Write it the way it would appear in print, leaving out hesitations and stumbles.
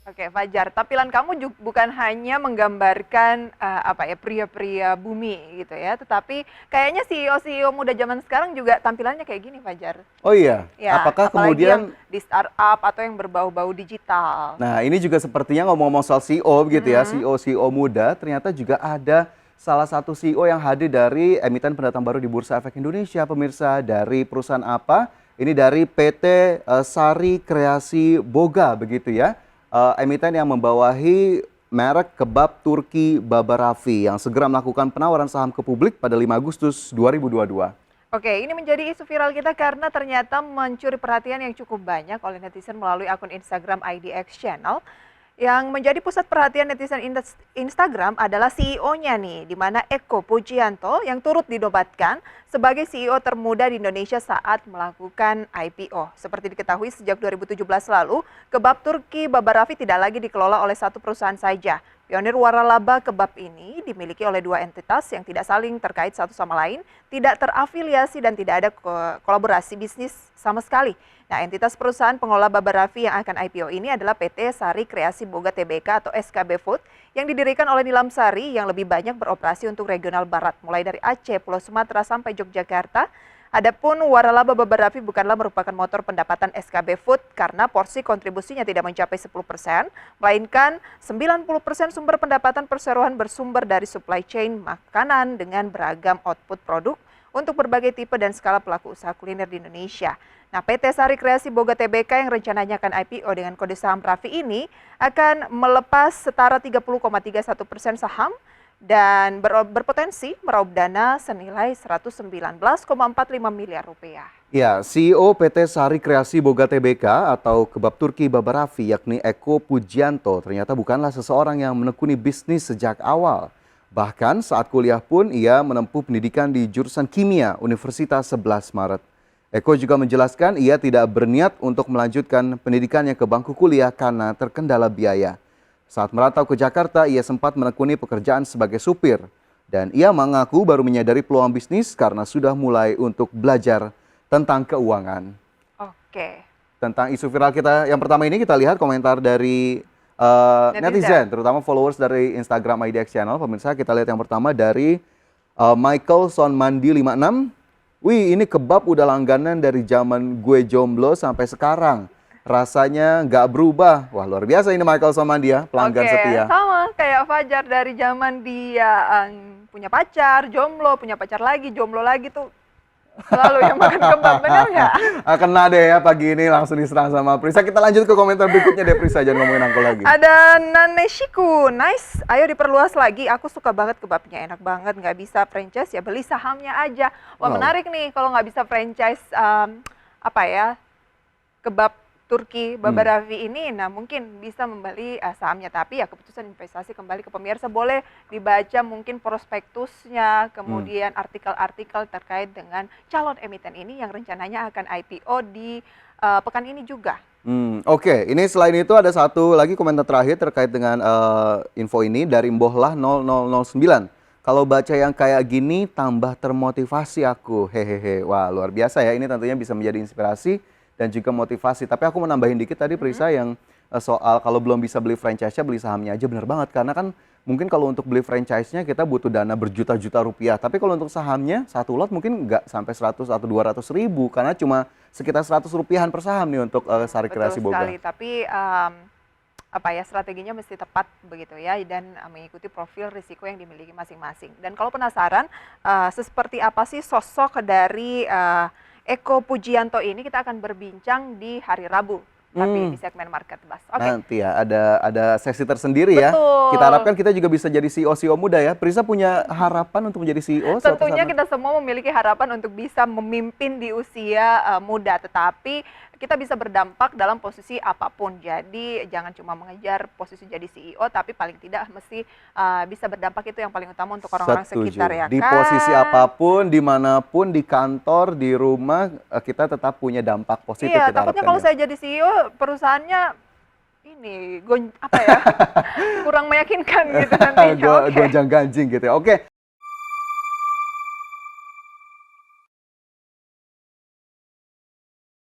Oke, Fajar, tampilan kamu bukan hanya menggambarkan apa ya pria-pria bumi gitu ya, tetapi kayaknya CEO-CEO muda zaman sekarang juga tampilannya kayak gini, Fajar. Oh iya, Ya, apakah apalagi yang kemudian, di startup atau yang berbau-bau digital. nah ini juga sepertinya ngomong-ngomong soal CEO gitu ya, Mm-mm. CEO muda, ternyata juga ada salah satu CEO yang hadir dari emiten pendatang baru di Bursa Efek Indonesia, pemirsa, dari perusahaan apa? Ini dari PT Sari Kreasi Boga begitu ya. Emiten yang membawahi merek kebab Turki Baba Raffi yang segera melakukan penawaran saham ke publik pada 5 Agustus 2022. Oke, ini menjadi isu viral kita karena ternyata mencuri perhatian yang cukup banyak oleh netizen melalui akun Instagram IDX Channel. Yang menjadi pusat perhatian netizen Instagram adalah CEO-nya nih, di mana Eko Pujianto yang turut dinobatkan sebagai CEO termuda di Indonesia saat melakukan IPO. Seperti diketahui sejak 2017 lalu, kebab Turki Baba Raffi tidak lagi dikelola oleh satu perusahaan saja. Pionir waralaba kebab ini dimiliki oleh dua entitas yang tidak saling terkait satu sama lain, tidak terafiliasi dan tidak ada kolaborasi bisnis sama sekali. Nah, entitas perusahaan pengelola Baba Raffi yang akan IPO ini adalah PT Sari Kreasi Boga Tbk atau SKB Food yang didirikan oleh Nilam Sari yang lebih banyak beroperasi untuk regional barat, mulai dari Aceh, Pulau Sumatera sampai Yogyakarta. Adapun waralaba Baba Raffi bukanlah merupakan motor pendapatan SKB Food karena porsi kontribusinya tidak mencapai 10%, melainkan 90% sumber pendapatan perseroan bersumber dari supply chain makanan dengan beragam output produk untuk berbagai tipe dan skala pelaku usaha kuliner di Indonesia. Nah, PT Sari Kreasi Boga Tbk yang rencananya akan IPO dengan kode saham Raffi ini akan melepas setara 30,31% saham dan berpotensi meraup dana senilai 119,45 miliar rupiah. Ya, CEO PT Sari Kreasi Boga Tbk atau kebab Turki Baba Raffi yakni Eko Pujianto ternyata bukanlah seseorang yang menekuni bisnis sejak awal. Bahkan saat kuliah pun ia menempuh pendidikan di jurusan kimia Universitas 11 Maret. Eko juga menjelaskan ia tidak berniat untuk melanjutkan pendidikannya ke bangku kuliah karena terkendala biaya. Saat merantau ke Jakarta, ia sempat menekuni pekerjaan sebagai supir. Dan ia mengaku baru menyadari peluang bisnis karena sudah mulai untuk belajar tentang keuangan. Oke. Tentang isu viral kita yang pertama ini kita lihat komentar dari netizen, Netizen. terutama followers dari Instagram IDX Channel. Pemirsa, kita lihat yang pertama dari Michael Sonmandi 56. Wih, ini kebab udah langganan dari zaman gue jomblo sampai sekarang. Rasanya nggak berubah. Wah, luar biasa ini Michael Sonmandi ya, pelanggan Oke, setia. sama kayak Fajar dari zaman dia punya pacar, jomblo, punya pacar lagi, jomblo lagi tuh selalu yang makan kebab, bener nggak? Kena deh ya pagi ini langsung diserang sama Prisa. Kita lanjut ke komentar berikutnya deh Prisa, jangan ngomongin angkol lagi. Ada Naneshiku, nice. Ayo diperluas lagi. Aku suka banget kebabnya, enak banget. Nggak bisa franchise ya beli sahamnya aja. Wah Wow. menarik nih kalau nggak bisa franchise apa ya kebab Turki Baba Raffi ini. Nah mungkin bisa membeli sahamnya. Tapi ya keputusan investasi kembali ke pemirsa boleh dibaca mungkin prospektusnya, kemudian artikel-artikel terkait dengan calon emiten ini yang rencananya akan IPO di pekan ini juga. Oke, ini selain itu ada satu lagi komentar terakhir terkait dengan info ini dari Mbohlah 0009. Kalau baca yang kayak gini tambah termotivasi aku, hehehe. Wah, luar biasa ya, ini tentunya bisa menjadi inspirasi dan juga motivasi. Tapi aku mau nambahin dikit tadi Prisa yang soal kalau belum bisa beli franchise-nya, beli sahamnya aja, bener banget. Karena kan mungkin kalau untuk beli franchise-nya kita butuh dana berjuta-juta rupiah. Tapi kalau untuk sahamnya, satu lot mungkin nggak sampai 100 atau 200 ribu. Karena cuma sekitar 100 rupiahan per saham nih untuk Sari Betul Kreasi sekali, Boga. tapi apa ya strateginya mesti tepat begitu ya dan mengikuti profil risiko yang dimiliki masing-masing. Dan kalau penasaran seperti apa sih sosok dari Eko Pujianto ini, kita akan berbincang di hari Rabu tapi di segmen Market Buzz. Oke. Nanti ya ada sesi tersendiri ya. Kita Betul. harapkan kita juga bisa jadi CEO muda ya. Prisa punya harapan untuk menjadi CEO suatu saat Tentunya nanti? kita semua memiliki harapan untuk bisa memimpin di usia muda, tetapi kita bisa berdampak dalam posisi apapun. Jadi jangan cuma mengejar posisi jadi CEO, tapi paling tidak mesti bisa berdampak, itu yang paling utama untuk orang-orang Setuju. sekitar ya Di posisi kan. apapun, dimanapun, di kantor, di rumah, kita tetap punya dampak positif Iya, kita takutnya harapkan kalau ya. saya jadi CEO perusahaannya ini apa ya kurang meyakinkan gitu nantinya. Oke. Gonjang ganjing gitu ya. Oke,